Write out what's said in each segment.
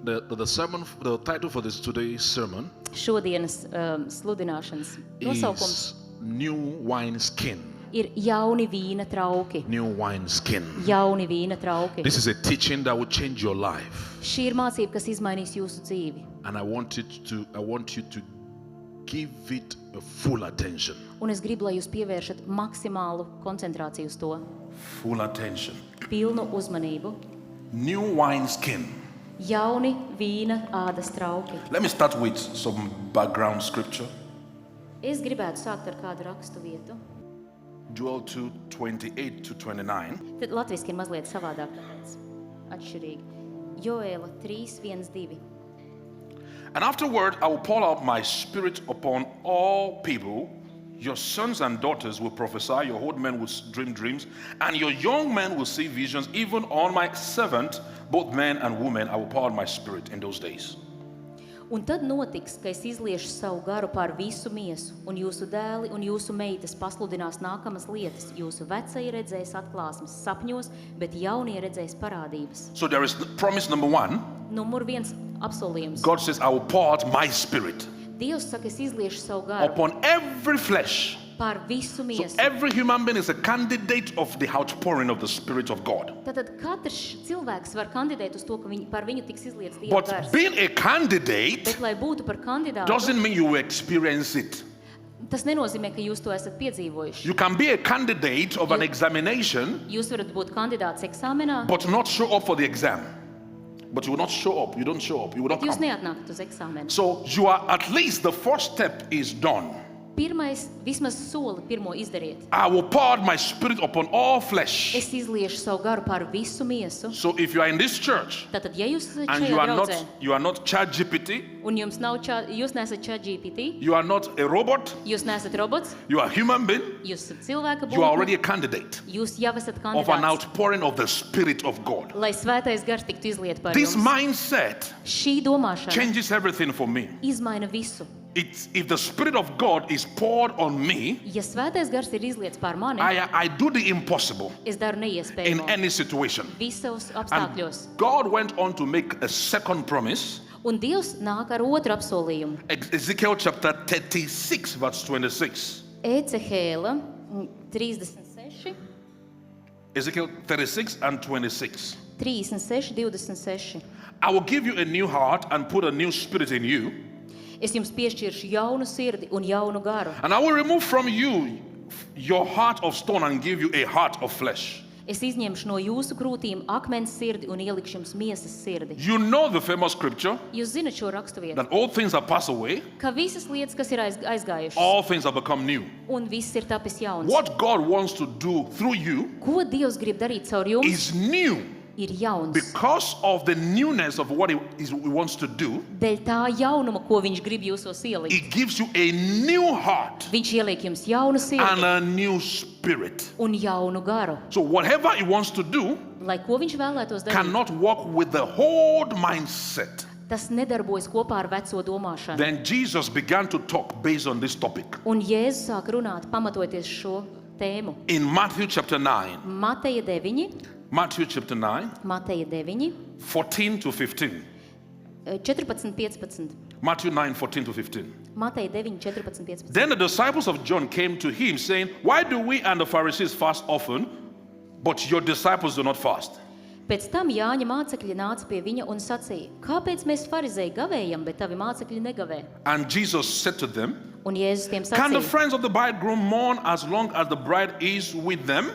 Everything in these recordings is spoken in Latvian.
The title for today's sermon Šodienas sludināšanas nosaukums is New Wine Skin. ir jauni vīna trauki. New wine skin. Jauni vīna trauki. This is a teaching that will change your life. Šī ir mācība, kas izmainīs jūsu dzīvi. And I want you to give it a full attention. Un es gribu, lai jūs pievēršat maksimālu koncentrāciju uz to. Full attention. Pilnu uzmanību. New wine skin. Jauni vīna ādas trauki. Let me start with some background scripture. Es gribētu sākt ar kādu rakstu vietu. Joel 2:28-29. Tad latviski ir mazliet savādāk, tāpēc atšķirīgi. Joēla 3:1-2. And afterward I will pour out my spirit upon all people. Your sons and daughters will prophesy, your old men will dream dreams, and your young men will see visions. Even on my servant, both men and women, I will pour out my spirit in those days. Un tad notiks, ka es izliešu savu garu pār visu miesu, un jūsu dēli un jūsu meitas pasludinās nākamas lietas. Jūsu vecie redzēs atklāsmes sapņos, bet jaunie redzēs parādības. So there is promise number 1. Numur 1 apsolījums. God says, I will pour out my spirit Dievs saka, es izliešu savu garu upon every flesh. pār visu So miesu. every human being is a candidate of the outpouring of the Spirit of God. Tātad katrs cilvēks var kandidēt uz to, ka par viņu tiks izlietas Dieva But gars. being a candidate Bet, lai būtu par kandidātu, doesn't mean you will experience it. tas nenozīmē, ka jūs to esat piedzīvojuši. You can be a candidate of an examination, Jūs varat būt kandidāts eksāmenā, but not show up for the exam. But you will not show up. You don't show up. You will not bet jūs come. neatnākat uz eksāmenu. So you are at least the first step is done. Pirmais, vismaz soli pirmo izdariet. I will pour out my spirit upon all flesh. Es izliešu savu garu pār visu miesu. So if you are in this church Tātad, ja jūs esat and šajā draudzē, you are not ChatGPT, un jūs neesat ChatGPT, you are not a robot, jūs neesat robots, you are a human being, jūs esat cilvēka you are būtne, already a candidate jūs jau esat of an kandidāts, outpouring of the Spirit of God. lai svētais gars tiktu izliet par This jums. mindset Šī domāšana changes everything for me. izmaina visu. If the Spirit of God is poured on me, Ja svētais gars ir izliets pār mani, I do the impossible es daru in neiespējamo any situation. visos And apstākļos. God went on to make a second promise. Un Dievs nāk ar otru apsolījumu. Ezekiel chapter 36, verse 26. Ecehēla 36, Ezekiel 36 and 26. 36, 26. I will give you a new heart and put a new spirit in you. Es jums piešķiršu jaunu sirdi un jaunu garu. And I will remove from you your heart of stone and give you a heart of flesh. Es izņemšu no jūsu krūtīm akmens sirdi un ielikšu jums miesas sirdi. You know the famous scripture Jūs zinat šo raksturvietu, that all things are passed away, ka visas lietas, kas ir aizgājušas, all things have become new. un viss ir tapis jauns. What God wants to do through you Ko Dievs grib darīt caur jums, is new ir jauns. because of the newness of what He wants to do. Dēļ tā jaunuma, ko viņš grib jūsos ielikt. He gives you a new heart Viņš ieliek jums jaunu and sirdi a new spirit. un jaunu garu. So whatever He wants to do Lai ko viņš vēlētos darīt, cannot work with the old mindset. tas nedarbojas kopā ar veco domāšanu. Then Jesus began to talk based on this topic. Un Jēzus sāk runāt, pamatoties šo tēmu. In Matthew chapter 9, Mateja 9, Matthew chapter 9, Mateja 9, 14 to 15. 14, 15. Matthew 9, 14 to 15. Mateja 9, 14, 15. Then the disciples of John came to him saying, why do we and the Pharisees fast often, but your disciples do not fast? Pēc tam Jāņa mācekļi nāca pie viņa un sacīja, kāpēc mēs farizēji gavējam, bet tavi mācekļi negavē? And Jesus said to them, Un Jēzus tiem can the sacīja, friends of the bridegroom mourn as long as the bride is with them?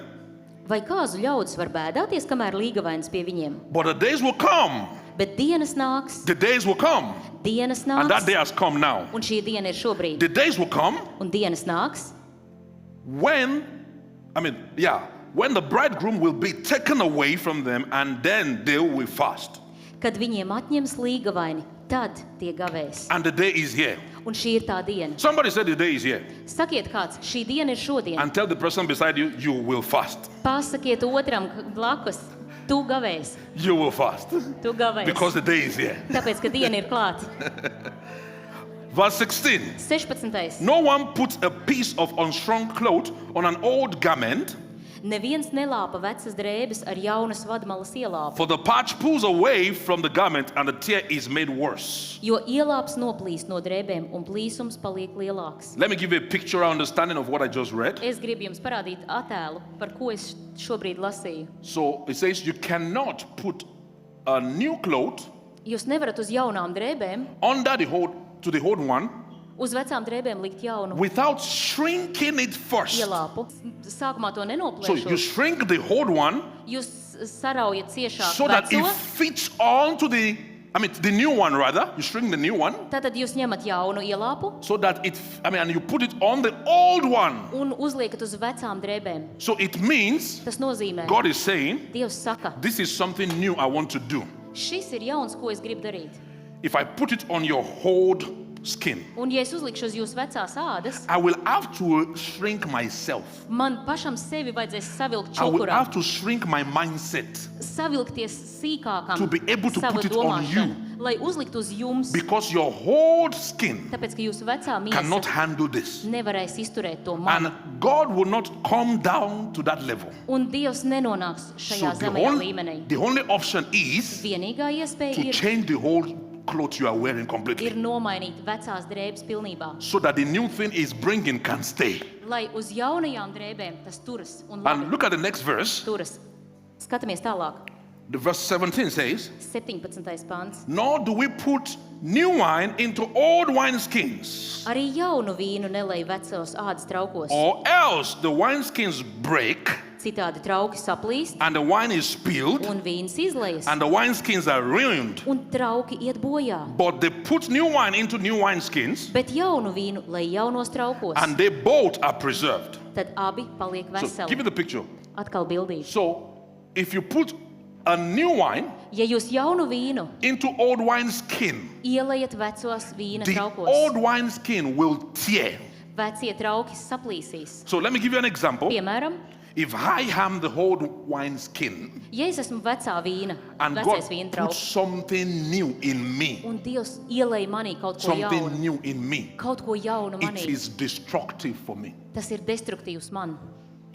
vai kāzu ļaudis var bēdāties, kamēr līgavainis pie viņiem? But the days will come. Bet dienas nāks, The days will come. dienas And that day nāks, has come now. un šī diena ir šobrīd. The days will come Un dienas nāks, when the bridegroom will be taken away from them, and then they will fast. kad viņiem atņems līgavaini, tad tie gavēs. And the day is here. Un šī ir tā diena. Somebody said the day is here. Sakiet kāds, šī diena ir šodien. And tell the person beside you, you will fast. Pasakiet otram blakus, tu gavēs, You will fast. tu gavēs. Because the day is here. Tāpēc, ka diena ir klāta. Verse 16. 16. No one puts a piece of unstrung cloth on an old garment Neviens nelāpa vecas drēbes ar jaunas vadmalas ielāpu, For the patch pulls away from the garment and the tear is made worse. jo ielāps noplīst no drēbēm un plīsums paliek lielāks. Let me give you a picture or understanding of what I just read. Es gribu jums parādīt attēlu, par ko es šobrīd lasīju. So it says you cannot put a new cloth Jūs nevarat uz jaunām drēbēm, under the old one uz vecām drēbēm likt jaunu without shrinking it first. ielāpu. Sākumā to So you nenoplēšot. shrink the old one Jūs saraujat ciešāk so that it veco, fits onto the new one rather. You shrink the new one tātad jūs ņemat jaunu ielāpu so that and you put it on the old one. un uzliekat uz vecām drēbēm. So it means Tas nozīmē, God is saying, Dievs saka, this is something new I want to do. šis ir jauns, ko es gribu darīt. If I put it on your old skin, Un ja es uzlikšu uz jūsu vecās ādas, I will have to shrink myself. man pašam sevi vajadzēs savilkt I will čukurā, have to shrink my mindset savilkties sīkākam to be able to savu put it on domāšanu, lai uzlikt uz jums, because your old skin tāpēc, ka jūsu vecā cannot miesa handle this. nevarēs izturēt to manu. And God will not come down to that level. Un Dievs nenonāks So šajā zemajā līmenī. the only option is Vienīgā iespēja to ir change the whole clothes you are wearing completely, nomainīt vecās drēbes pilnībā, so that the new thing is bringing can stay. lai uz jaunajām drēbēm tas turas un And labi look at the next verse. turas. Skatāmies tālāk. The verse 17 says, 17. pants. nor do we put new wine into old wineskins, Arī jaunu vīnu nelej vecos ādas traukos. or else the wineskins break Citādi trauki saplīst and the wine is spilled un vīns izlejas. and the wineskins are ruined. Un trauki iet bojā. But they put new wine into new wineskins Bet jaunu vīnu lej jaunos traukos. and they both are preserved. Tad abi paliek So give me veseli. the picture. Atkal bildīšu. So if you put a new wine Ja jūs jaunu vīnu into old wineskin, ielejat vecos vīna the traukos, old wineskin will tear. vecie trauki saplīsīs. So let me give you an example. Piemēram, If I am the old wineskin ja es esmu vecā vīna, and God vecais vīna puts trauks, something new in me, un Dievs ielej manī kaut ko jaunu, something new in me, kaut ko jaunu it manī, is destructive for me. tas ir destruktīvs man.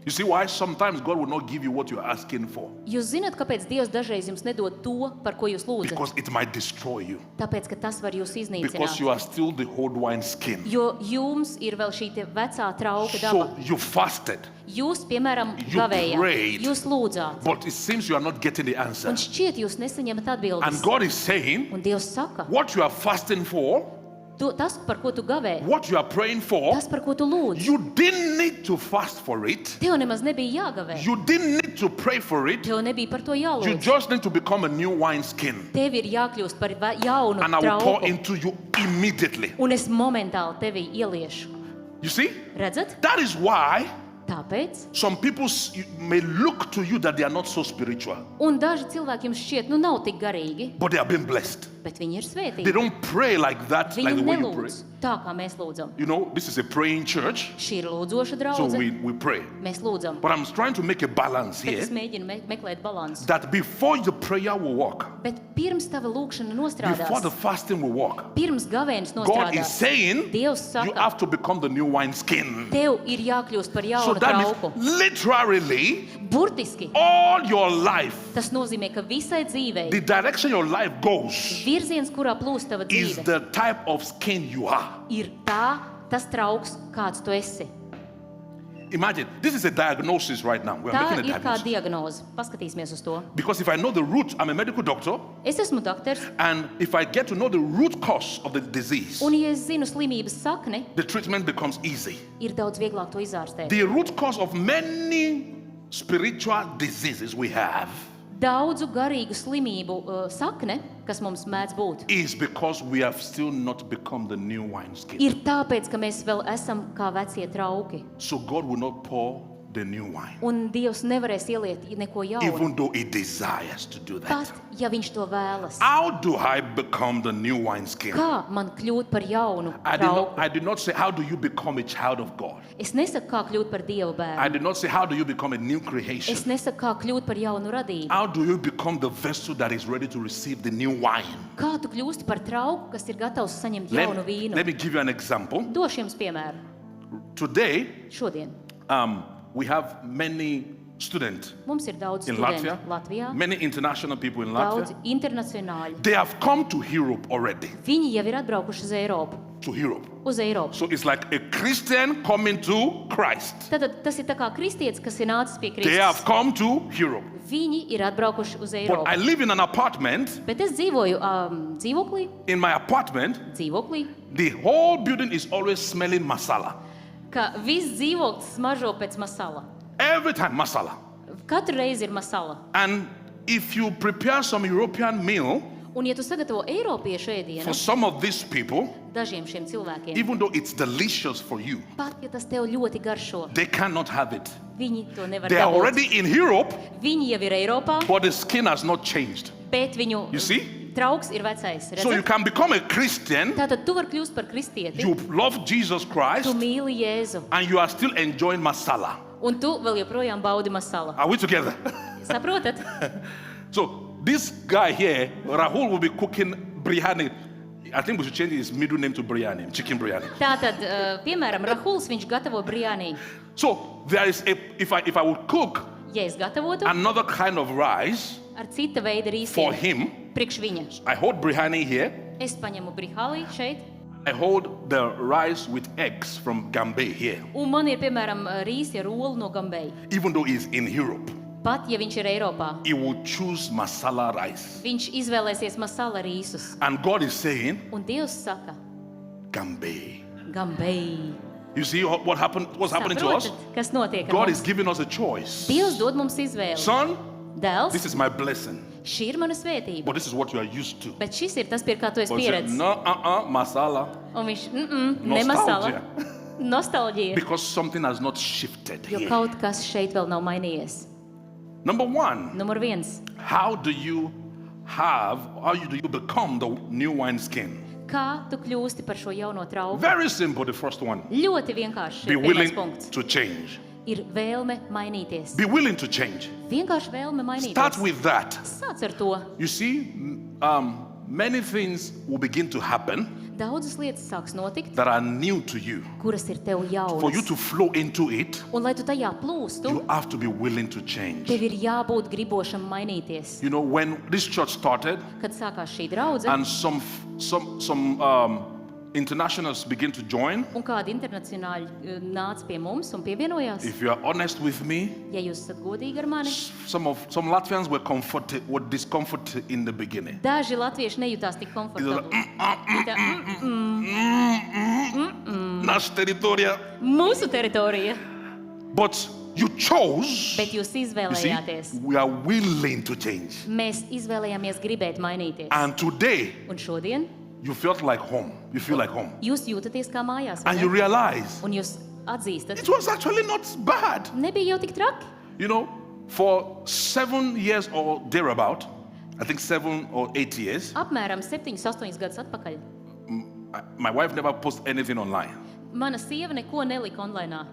You see why sometimes God will not give you what you're asking for? Jūs zināt, kāpēc Dievs dažreiz jums nedod to, par ko jūs lūdzat? Because it might destroy you. Tāpēc, ka tas var jūs Because iznīcināt. you are still the old wineskin. Jo jums ir vēl šī te vecā trauka So daba. you fasted, Jūs, piemēram, You prayed. gavējāt, jūs lūdzāt, but it seems you are not getting the answer. un šķiet jūs nesaņemat And atbildes. God is saying, Un Dievs saka, what you are fasting for, tas, par ko tu gavē, what you are praying for, tas, par ko tu lūdz, you didn't need to fast for it. tev nemaz nebija jāgavē. You didn't need to pray for it. Tev nebija par to You jālūdz. just need to become a new wineskin. Tev ir jākļūst par jaunu And I will pour trauku, into you immediately. un es momentāli tevi ieliešu. You see? Redzat? That is why Tāpēc. some people may look to you that they are not so spiritual, Un daži cilvēki jums šķiet, nu nav tik garīgi, but they are being blessed. bet viņi ir They svētīti. don't pray like that, like Viņi the way you pray. nelūdz tā, kā mēs lūdzam. You know, this is a praying church, Šī ir lūdzoša so draudze. we pray. Mēs lūdzam. But I'm trying to make a balance Bet here es mēģinu meklēt balansu. that before the prayer will work, Bet pirms tava lūkšana before the nostrādās, fasting will work, pirms gavēnis God is nostrādās, saying Dievs you saka, have to become the new wineskin. tev ir jākļūst par So jaunu that trauku. means literally Burtiski all your life, tas nozīmē, ka visai dzīvei the direction your life goes virziens, kurā plūst tava is dzīve, the type of skin you are. ir tas trauks, kāds tu esi. Imagine, this is a diagnosis right now. We're Tā making a ir kā diagnosis. diagnoze. Paskatīsimies uz to. Because if I know the root, I'm a medical doctor, Es esmu doktors, and if I get to know the root cause of the disease, un ja es zinu slimības sakni, the treatment becomes easy. ir daudz vieglāk to izārstēt. The root cause of many spiritual diseases we have Daudzu garīgu slimību sakne, kas mums mēdz būt, is because we have still not become the new wineskin. ir tāpēc, ka mēs vēl esam kā vecie trauki. So God will not pour the new wine, Un Dievs nevarēs ieliet neko jaunu, even though He desires to do pat that. ja Viņš to vēlas. How do I become the new wineskin? Kā man kļūt par jaunu I trauku? did not say, how do you become a child of God? Es nesaku, kā kļūt par Dieva I bērnu. did not say, how do you become a new creation? Es nesaku, kā kļūt par jaunu radību. How do you become the vessel that is ready to receive the new wine? Kā tu kļūsti par trauku, kas ir gatavs saņemt jaunu vīnu? Let me give you an example. Došu jums piemēru. Today, Šodien we have many student Mums ir daudz in studentu Latvia, Latvijā, many international people in daudz Latvia. internacionāļu. They have come to Europe already. Viņi jau ir atbraukuši uz Eiropu. To Europe. Uz Eiropu. So it's like a Christian coming to Christ. Tātad tas ir tā kā kristietis, kas ir nācis pie They have Kristus. come to Europe. Viņi ir atbraukuši uz But Eiropu. I live in an apartment. Bet es dzīvoju dzīvoklī, In my apartment, the whole building is always smelling masala. ka viss dzīvoklis smaržo pēc masala. Every time masala. Katru reizi ir masala. And if you prepare some European meal Un ja tu sagatavo Eiropiešu for ēdienu some of these people, dažiem šiem cilvēkiem, even though it's delicious for you, pat ja tas tev ļoti garšo, they cannot have it. viņi to nevar They are dabūt. already in Europe, Viņi jau ir Eiropā, but the skin has not changed. bet viņu You see? trauks ir vecais. So you Redzat? can become a Christian, Tātad tu vari kļūst par kristieti, you love Jesus tu Christ, mīli Jēzu, and you are still enjoying masala. un tu vēl joprojām baudi masala. Are we together? Saprotat? So this guy here, Rahul, will be cooking biryani. I think we should change his middle name to biryani, chicken biryani. Tātad, piemēram, Rahuls, viņš gatavo brijānī. So there is a, if I would cook Ja es gatavotu another kind of rice ar cita veida for rīsiem him, priekš viņa, I hold biryani here. es paņemu brihālī šeit, I hold the rice with eggs from Gambay here, un man ir, piemēram, rīsi ar olu no Gambeja. even though he's in Europe. Pat, ja viņš ir Eiropā, He will choose masala rice. viņš izvēlēsies masala rīsus. And God is saying, Un Dievs saka, Gambay. Gambej. You see what's happening to us? Saprotat, kas notiek ar God is mums? giving us a choice. Dievs dod mums izvēli. Son, Dēls, this is my blessing, šī ir mana svētība, but this is what you are used to. bet šis ir tas, pie kā tu esi God said, pieredzis. no, masala. Un viņš, ne masala, Nostalgia. nostalģija, Because something has not shifted jo here. kaut kas šeit vēl nav mainījies. Number one, Numur viens. how do you become the new wineskin? Kā tu kļūsti par šo jauno trauku? Very simple, the first one. Ļoti vienkārši. Be Pirmais willing punkts to change. ir vēlme mainīties. Be willing to change. Vienkārši vēlme mainīties. Start with that. Sāc ar to. You see, many things will begin to happen Daudzas lietas sāks notikt, that are new to you. kuras ir tev For you jaunas. to flow into it, Un lai tu tajā plūstu, you have to be willing to change. tev ir jābūt gribošam mainīties. You know, when this church started Kad sākās šī draudze, and some internationals begin to join, un kādi internacionāļi nāca pie mums un pievienojās, if you are honest with me, ja jūs esat godīgi ar mani, some Latvians were discomforted in the beginning. daži latvieši nejūtās tik It was komfortabli. like, Nash territoria. Mūsu teritorija, But you chose, bet jūs you see, izvēlējāties. we are willing to change. Mēs izvēlējāmies gribēt mainīties. And today, Un šodien you felt like home. You feel like home. jūs jūtaties kā mājās, vai And ne? you realize Un jūs atzīstat, it was actually not bad. nebija jau tik traki. You know, for 7 years or thereabout, I think 7 or 8 years, Apmēram 7-8 gadus atpakaļ. my wife never posted anything online. Mana sieva neko nelika online.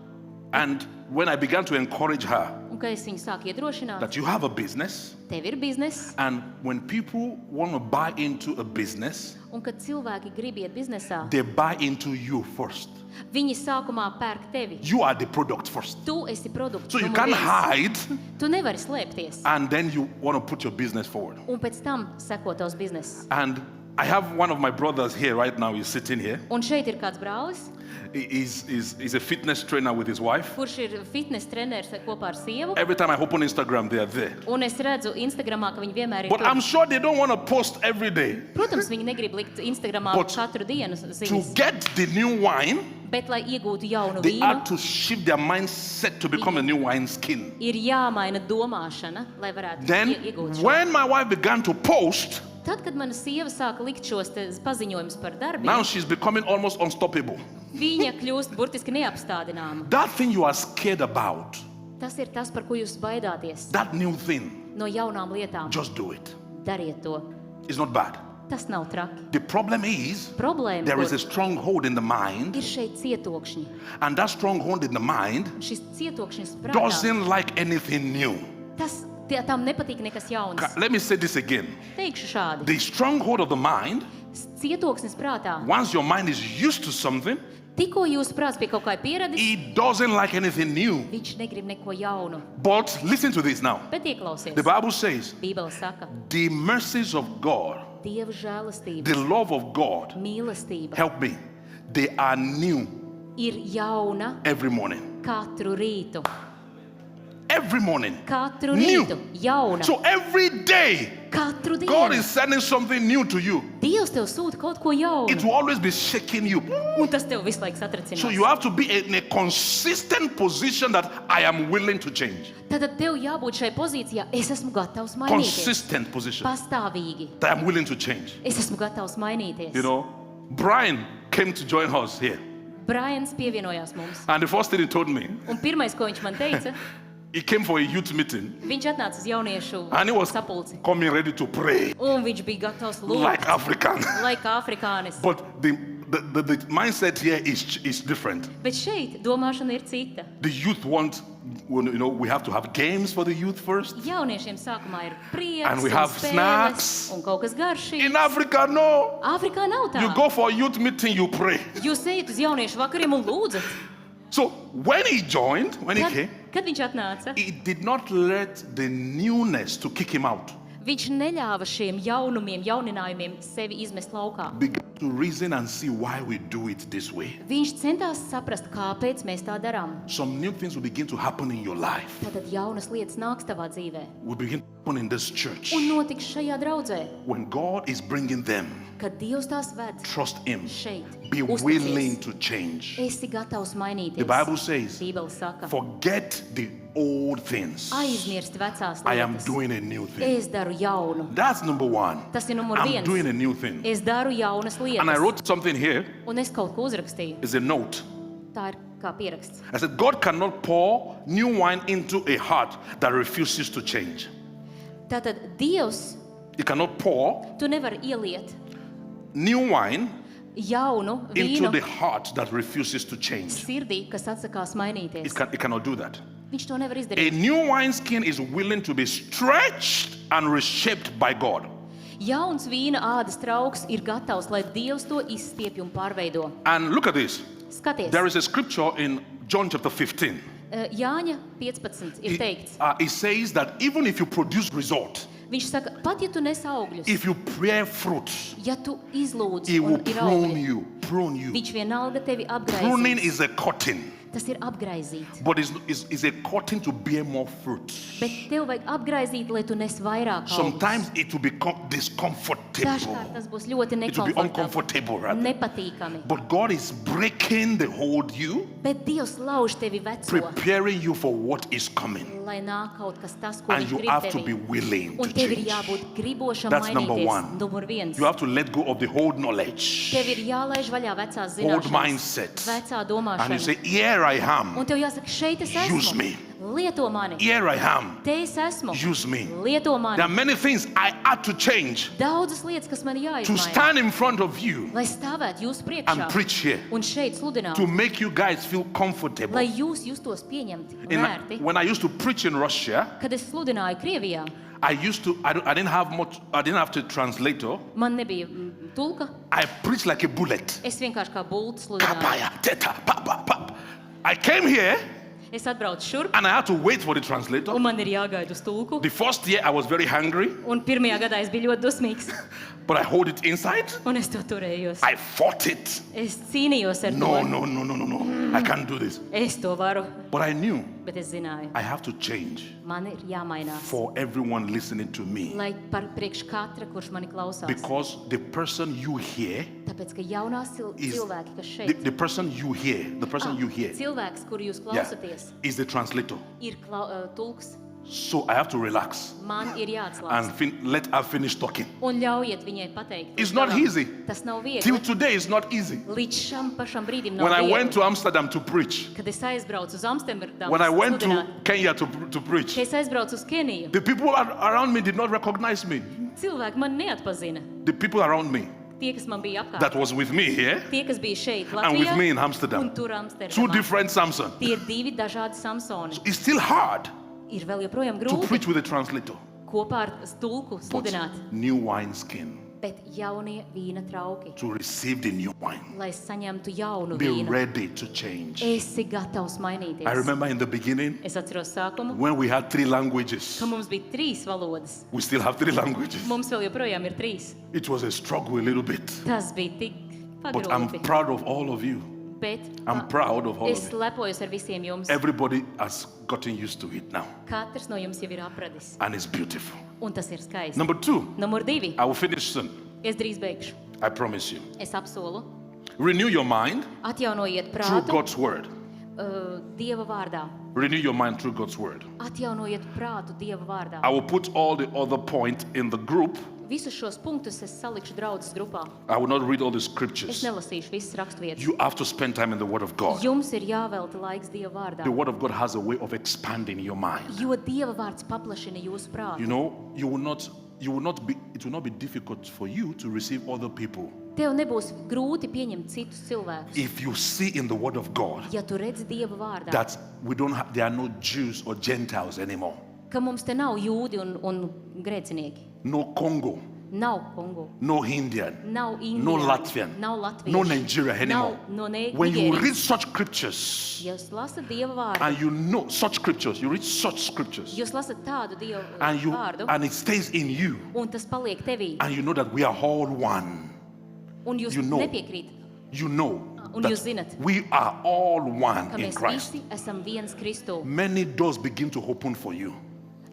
And when I began to encourage her Un kad es viņu sāku iedrošināt, that you have a business, tev ir bizness, and when people want to buy into a business, un kad cilvēki grib iet biznesā, they buy into you first. viņi sākumā pērk tevi. You are the product first. Tu esi produkts. So you numur can't viens. hide, Tu nevari slēpties. and then you want to put your business forward. Un pēc tam seko tavs bizness. And I have one of my brothers here right now. He's sitting here. Un šeit ir kāds brālis, He's a fitness trainer with his wife. kurš ir fitness treneris kopā ar sievu. Every time I open Instagram, they are there. Un es redzu Instagramā, ka viņi vienmēr ir But tur. I'm sure they don't want to post every day. Protams, viņi negrib likt Instagramā But katru dienu To ziņas. get the new wine, Bet, lai iegūtu jaunu they vīnu, had to shift their mindset to become a new wine skin. ir jāmaina domāšana, lai varētu Then, iegūt šo. when my wife began to post, Tad, kad mana sieva sāka likt šos te paziņojumus par now darbiem, she's becoming almost unstoppable. viņa kļūst burtiski neapstādināma. That thing you are scared about, Tas ir tas, par ko jūs baidāties. that new thing, No jaunām lietām. just do it. Dariet to. It's not bad. Tas nav traki. The problem is, Problēma there is kur a stronghold in the mind, ir šeit cietokšņi. and that stronghold in the mind Šis cietokšņis prātā, doesn't like anything new. tam nepatīk nekas jauns. Let me say this again. Teikšu šādi. The stronghold of the mind, Cietoksnis prātā, once your mind is used to something, Tikko jūsu prāts pie kaut kā ir pieradis, He doesn't like anything new. viņš negrib neko jaunu. But listen to this now. Bet ieklausies, The Bible says, Bībele saka, the mercies of God, Dieva žēlastība, the love of God, mīlestība help me, they are new ir jauna every morning. katru rītu. Every morning. Katru New. rītu, jauna. So every day, Katru God dienu. is sending something new to you. Dievs tev sūta kaut ko It jaunu, will always be shaking you. un tas tev visu laiku So satricinās. you have to be in a consistent position that I am willing to change. Tātad tev jābūt šai pozīcijā, es esmu gatavs mainīties. Consistent position Pastāvīgi, that I'm willing to change. es esmu gatavs mainīties. You know, Brian came to join us here. Brians pievienojās mums, And the first thing he told me, un pirmais, ko viņš man teica, he came for a youth meeting viņš atnāca uz jauniešu and he was sapulci, coming ready to pray un viņš bija gatavs like lūgt, African. like afrikānis. But the mindset here is different. Bet šeit domāšana ir cita. The youth want, you know, we have to have games for the youth first. Jauniešiem sākumā ir prieks, And we un have spēles, snacks. un kaut kas garšīgs. In Africa, no. Āfrikā nav tā. You go for a youth meeting, you pray. Jūs ejat uz jauniešu vakariem un lūdzat. So when he joined, when he Kad, came, kad viņš atnāca, he did not let the newness to kick him out. viņš neļāva šiem jaunumiem, jauninājumiem sevi izmest laukā. Began to reason and see why we do it this way. Viņš centās saprast, kāpēc mēs tā darām. Some new things will begin to happen in your life. Tātad jaunas lietas nāks tavā dzīvē Will begin to happen in this church. un notiks šajā draudzē, When God is bringing them, kad Dievs tās ved trust Him. šeit. Be Uzticies. willing to change. Esi gatavs mainīties. The Bible says, Bībele saka, forget the old things. aizmirst vecās I am lietas. doing a new thing. Es daru jaunu. That's number one. Tas ir numur I'm viens. doing a new thing. Es daru jaunas And I lietas. wrote something here. Un es kaut ko uzrakstīju. It's a note. Tā ir kā pieraksts. I said, God cannot pour new wine into a heart that refuses to change. Tātad Dievs, He cannot pour tu nevari ieliet new wine jaunu into vīnu the heart that refuses to change. sirdī, kas atsakās mainīties. It cannot do that. Viņš to nevar A izdarīt. new wineskin is willing to be stretched and reshaped by God. Jauns vīna ādas trauks ir gatavs, lai Dievs to izstiepj un pārveido. And look at this. Skaties, There is a scripture in John chapter 15. Jāņa 15 ir teikts. It says that even if you produce result, Viņš saka, pat ja tu nes augļus, if you bear fruit, ja tu izlūdz He un will ir prune augļi, you. viņš vienalga tevi Pruning apgraizīs. is a cutting, Tas ir apgraizīt. but it's a cutting to bear more fruit. Bet tev vajag apgraizīt, lai tu nes vairāk augļus. Sometimes it will become discomfortable. Dažkārt tas būs ļoti It will be nekomfortabli, uncomfortable, rather. nepatīkami. But God is breaking the hold you, Bet Dievs lauž tevi veco, preparing you for what is coming. lai nāk kaut kas tas, ko And viņš you grib have to be tevi. willing Un to tev ir change. jābūt gribošam That's number mainīties. one. Numur viens. You have to let go of the old knowledge, Tev ir jālaiž vaļā vecās old zināšanas, mindset. vecā And you domāšana. say, here I am. Un tev jāsaka, šeit es Use esmu. me. Lieto mani. Here I am. Te es esmu. Use me. Lieto There are mani. many things I had to change Daudzas lietas, kas man to jāizmaina, stand in front of you lai stāvētu jūsu and priekšā preach here, un šeit to sludinātu, make you guys feel comfortable. lai jūs justos pieņemti un ērti. When I used to preach in Russia, Kad es sludināju Krievijā, I didn't have much, I didn't have to translator. man nebija tulka. I preached like a bullet. Es vienkārši kā bulta sludināju. Kapaya, teta, pap, pap, pap. I came here Es atbraucu šurp, and I had to wait for the translator. un man ir jāgaida uz tulku. The first year I was very hungry, Un pirmajā gadā es biju ļoti dusmīgs, but I hold it inside. un es to turējos. I fought it. Es cīnījos ar No, to. no. I can't do this. Es to varu, But I knew bet es zināju, I have to change man ir jāmainās. for everyone listening to me. Lai par priekš katra, kurš mani klausās. Because the person you hear Tāpēc, ka jaunās is cilvēki, kas the, šeit, the person you hear, the person you hear, cilvēks, kuru jūs yeah, klausaties, is the translator. ir tulks. So I have to relax Man ir jāatslābst. and let her finish talking. Un ļaujiet viņai pateikt. It's not galā. easy. Tas nav Till viegli. today, it's not easy. Līdz šam pašam brīdim nav When I viegli. went to Amsterdam to preach, Kad es aizbraucu uz Amsterdamu, when I went to sludināt, Kenya to preach, kad es aizbraucu uz Keniju, the people around me did not recognize me. cilvēki man neatpazina. The people around me Tie, kas man bija apkārt, that was with me here tie, kas bija šeit and with me Latvijā in Amsterdam. un tur Two Amsterdamā. different Samson. Tie ir divi dažādi Samsoni. It's still hard Ir vēl joprojām to grūti preach with a translator. kopā ar tulku But sludināt. new wineskin. bet jaunie vīna trauki, to receive the new wine. lai saņemtu jaunu Be vīnu. ready to change. Esi gatavs I mainīties. remember in the beginning Es atceros sākumu, when we had 3 languages. ka mums bija 3 valodas. We still have 3 languages. Mums vēl joprojām ir 3. It was a struggle a little bit, Tas bija tik but I'm pagrūti. proud of all of you. Bet I'm proud of all es of you. lepojos ar visiem jums. Everybody has gotten used to it now, Katrs no jums jau ir apradis. and it's beautiful. Un tas ir skaisti. Number 2, Numur 2. I will finish soon. Es drīz beigšu. I promise you. Es apsolu. Renew your mind Atjaunojiet through prātu God's word. Dieva vārdā. Renew your mind through God's word. Atjaunojiet prātu Dieva vārdā. I will put all the other points in the group. Visus šos punktus es salikšu draudzes grupā. I will not read all the Es scriptures. nelasīšu visas rakstvietas. You have to spend time in the word of God. Jums ir jāvelta laiks Dieva vārdā. The word of God has a way of expanding your mind. Jo Dieva vārds paplašina jūsu prātu. You know, it will not be difficult for you to receive other people Tev nebūs grūti pieņemt citus cilvēkus. if you see in the word of God Ja tu redzi Dieva vārdā, that there are no Jews or Gentiles anymore. ka mums te nav jūdi un grēcinieki. No Congo, Nav Kongo, no Indian, nav Indija, no Latvian, nav Latviešu, no Nigeria anymore. nav no When you Nigērijas. read such scriptures Ja jūs lasat Dieva vārdu, and you know such scriptures, you read such scriptures jūs lasat tādu Dieva and vārdu, and it stays in you un tas paliek tevī, and you know that we are all one. un jūs you know. nepiekrīt, You know Un that jūs zinat, we are all one ka in mēs Christ. visi esam viens Kristū. Many doors begin to open for you.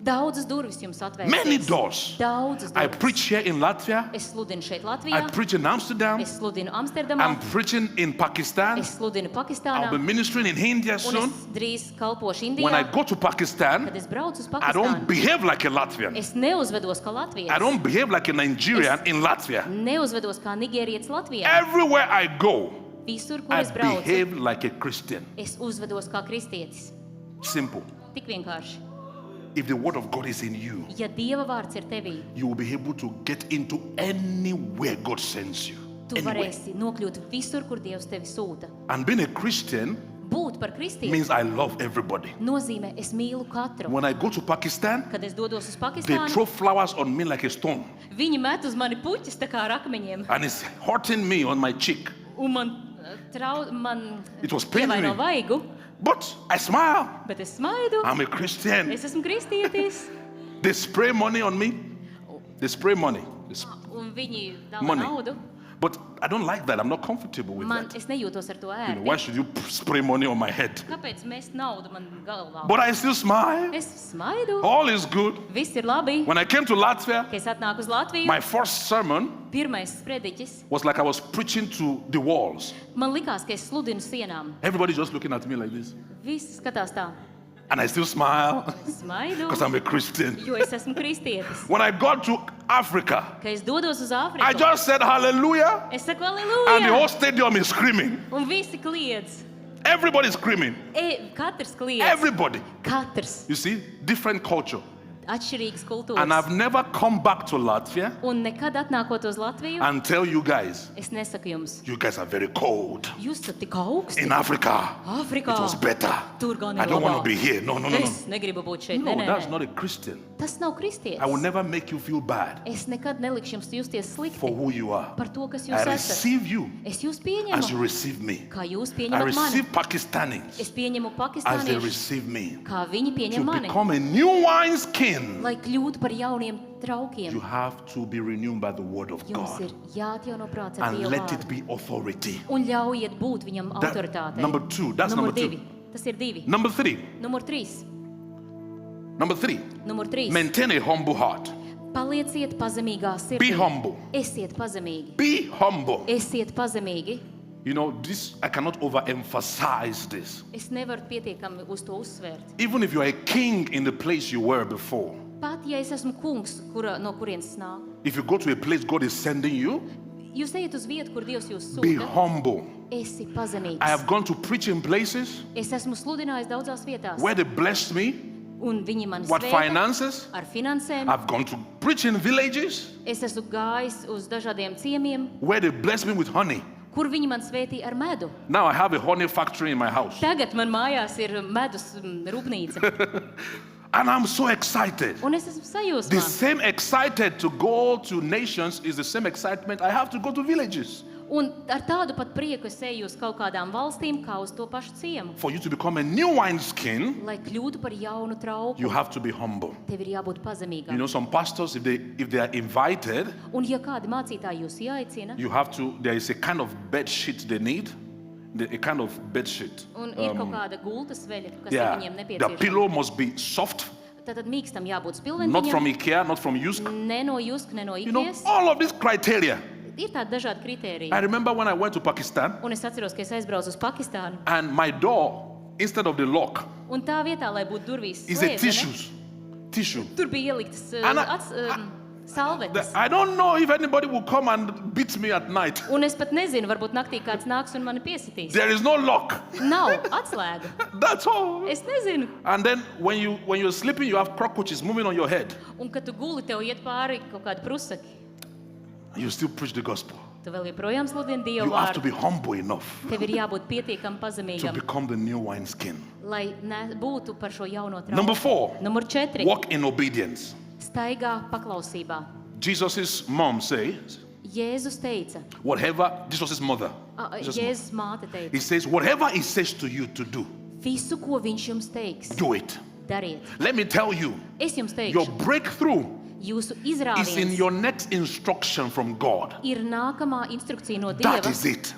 Daudzas durvis jums Many atvērsies. doors. Daudzas I durvis. preach here in Latvia. Es sludinu šeit I Latvijā, preach in Amsterdam. es sludinu Amsterdamā, I'm preaching in Pakistan. es sludinu I'll Pakistānā, be ministering in India un es soon. drīz kalpošu When I Indijā. go to Pakistan, Kad es braucu uz I don't Pakistānu, behave like a Latvian. es neuzvedos kā I Latvijas, don't behave like a Nigerian in Latvia. neuzvedos kā Nigērietis Latvijā. Everywhere I go, Visur, kur I es braucu, behave like a Christian. es uzvedos kā kristietis. Simple. Tik vienkārši. If the word of God is in you, Ja Dieva vārds ir tevī, you will be able to get into anywhere God sends you. tu Anywhere. varēsi nokļūt visur, kur Dievs tevi sūta. And being a Christian Būt par kristieti means I love everybody. nozīmē, es mīlu katru. When I go to Pakistan, Kad es dodos uz they Pakistānu, throw flowers on me like a stone. viņi met uz mani puķis tā kā ar akmeņiem. And it's hurting me on my cheek. Un man It was paining ievaino me. vaigu, But I smile. bet es smaidu. I'm a Christian. Es esmu kristietis. They spray money on me. They spray money. Un viņi dala Money. naudu. But I don't like that. I'm not comfortable with Man, that. es nejūtos ar to You know, ērti. why should you spray money on my head? Kāpēc mēs naudu man galvā? But I still smile. Es smaidu. All is good. Viss ir labi. When I came to Latvia, Kad es atnāku uz Latviju, my first sermon pirmais sprediķis, was like I was preaching to the walls. man likās, ka es sludinu sienām. Everybody just looking at me like this. Visi skatās tā. And I still smile Smaidu, because I'm a Christian. jo es esmu kristietis. When I got to Africa, Kad es dodos uz I Āfriku, just said hallelujah, es saku and the aleluja, whole stadium is screaming. un visi kliedz. Everybody's screaming. Katrs kliedz. Everybody. Katrs. You see, different culture. Atšķirīgas And I've kultūras. never come back to Latvia Un nekad atnākot uz Latviju, and tell you guys, es nesaku jums, you guys are very cold. jūs esat tik augsti. In Africa, Āfrikā it was better. tur gan I ir don't want to labāk. be here. No, no, no, no. Es negribu būt šeit. No, Nē, nē, that's nē. not a Christian. Tas nav kristietis. I will never make you feel bad Es nekad nelikšu jums justies slikti for who you are. par to, kas jūs I esat. receive you Es jūs as you pieņemu, receive me. kā jūs I pieņemat mani. receive Pakistanis Es pieņemu as they pakistāniešus, receive me. kā viņi pieņem To mani. become a new wineskin, Lai kļūtu par jauniem you traukiem, have to be renewed by the word of jums ir God jāatjauno prāts ar and Dievu let it vārdu. be authority. Un ļaujiet būt viņam That- autoritātei. number two, that's Numur number two. 2. Tas ir 2. Number three, Numur 3. Numur 3. maintain a humble heart. Palieciet pazemīgā sirdī. Be humble. Esiet pazemīgi. Be humble. Esiet pazemīgi. You know, this I cannot overemphasize this. Es nevaru pietiekami uz to uzsvērt. Even if you are a king in the place you were before, Pat ja es esmu kungs, no kurienes nāk, if you go to a place God is sending you, jūs ejat uz vietu, kur Dievs jūs be sūta, humble. esi pazemīgs. I have gone to preach in places Es esmu sludinājis daudzās vietās, where they blessed me. un viņi man What svēta finances? ar finansēm. I've gone to preach in villages Es esmu gājis uz dažādiem ciemiem, where they blessed me with honey. kur viņi man svētīja ar medu. Now I have a honey factory in my house. Tagad man mājās ir medus rūpnīca. And I'm so excited. Un es esmu The sajūsmā. same excited to go to nations is the same excitement I have to go to villages. Un ar tādu pat prieku es eju uz kaut kādām valstīm, kā uz to pašu ciemu. For you to become a new wineskin, Lai kļūtu par jaunu trauku, you have to be humble. tev ir jābūt You pazemīgam. know, some pastors, if they are invited, Un ja kādi mācītāji jūs ieaicina, there is a kind of bed sheet they need, a kind of bed sheet. un ir kaut kāda gultas veļa, kas ir Yeah, viņiem the nepieciešama, pillow must be soft, tad mīkstam jābūt not from spilventiņam, IKEA, not from Yusk. ne no Juska, ne no You know, Ikies. all of these criteria. Ir tādi dažādi kritēriji. I remember when I went to Pakistan, Un es atceros, ka es aizbraucu uz Pakistānu, and my door, instead of the lock, un tā vietā, lai būtu durvīs is a slēdzene, tissue. tur bija ieliktas And salvetes. I don't know if anybody will come and beat me at night. Un es pat nezinu, varbūt naktī kāds nāks un mani piesitīs. There is no lock. Nav atslēga. That's all. Es nezinu. And then when you're sleeping, you have cockroaches moving on your head. Un kad tu guli, tev iet pāri kaut kādi prusaki. You still preach the gospel. Tu vēl joprojām sludini Dievu You have to vārdu. be humble enough Tev ir jābūt pietiekam to pazemīgam, become the new wineskin. lai būtu par šo jauno Number trauku. 4, Numur 4. walk in obedience. Staigā paklausībā. Jesus' mom says, Jēzus teica, Jesus' mother, Jēzus māte he teica, says, whatever he says to you to do, visu, ko viņš jums teiks, do it. dariet. Let me tell you, Es jums your teikšu, breakthrough jūsu is in izrāviens your next instruction from God. ir nākamā instrukcija no That Dieva. is it.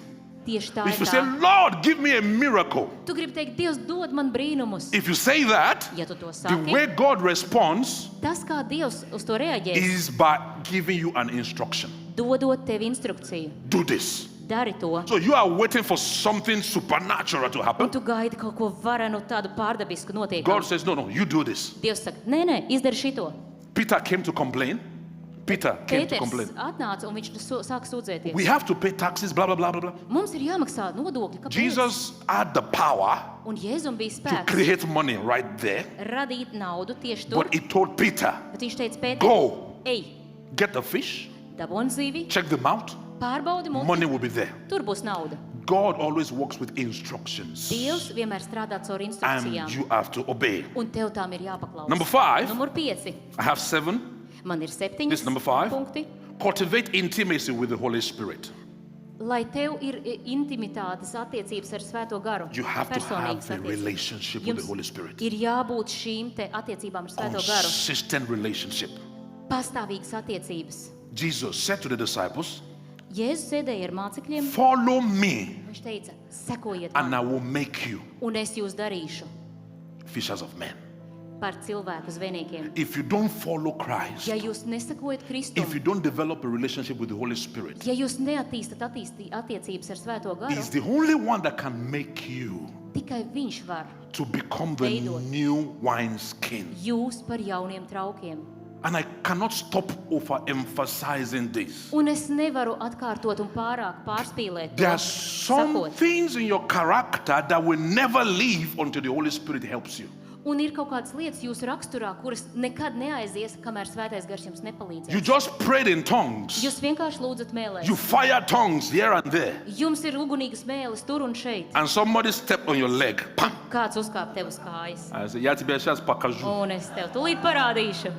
Tieši tā If ir you say, tā. Lord, give me a miracle. Tu gribi teikt, Dievs dod man brīnumus. If you say that, Ja tu to the saki, way God responds tas, kā Dievs uz to reaģēs, is by giving you an instruction. dodot tev instrukciju. Do this. Dari to. So you are waiting for something supernatural to Un happen. tu gaidi kaut ko varenu, tādu pārdabisku God notiekumu. says, no, you do this. Dievs saka, nē, izdari šito. Peter came to complain. Peter came to Pēters complain. atnāca un viņš sāk sūdzēties. We have to pay taxes, blah, blah, blah, blah, blah. Mums ir jāmaksā nodokļi. Kāpēc? Jesus had the power Un Jēzum bija to spēks create money right there, radīt naudu tieši tur. but he told Peter, Bet viņš teica, Pēter, go, ej, get the fish, dabūn zivi, check them out, pārbaudi mums, money will be there. tur būs nauda. God always works with instructions, Dievs vienmēr strādā caur and instrukcijām. you have to obey. Un tev tām ir jāpaklaus. Number 5. Numur 5. I have 7. Man ir 7 This is number 5. punkti. Cultivate intimacy with the Holy Spirit. Lai tev ir intimitātes attiecības ar Svēto garu, You have to personīgas have a attiecības. relationship with the Jums Holy Spirit. ir jābūt šīm te attiecībām ar Svēto garu. Consistent relationship. Pastāvīgas attiecības. Jesus said to the disciples, Jēzus sēdēja ar mācekļiem. follow me Viņš teica, sekojiet and man, I will make you un es jūs darīšu fishers of men. par cilvēku zvejniekiem. If you don't follow Christ, Ja jūs nesakojat if Kristum, you don't develop a relationship with the Holy Spirit, ja jūs neattīstat attiecības ar Svēto garu, He's the only one that can make you tikai Viņš var to become the Veidot. new wineskin. jūs par jauniem traukiem. And I cannot stop overemphasizing this. Un es nevaru atkārtot un pārāk pārspīlēt There to, are some sakot. things in your character that will never leave until the Holy Spirit helps you. Un ir kaut kādas lietas jūsu raksturā, kuras nekad neaizies, kamēr Svētais gars jums You nepalīdzēs. just prayed in tongues. Jūs vienkārši lūdzat mēlēs. You fire tongues here and there. Jums ir ugunīgas mēlis tur un šeit. And somebody stepped on your leg. Pam! Kāds uzkāp tev uz kājas. I said, "Ya тебе сейчас покажу." Un es tev tūlīt parādīšu.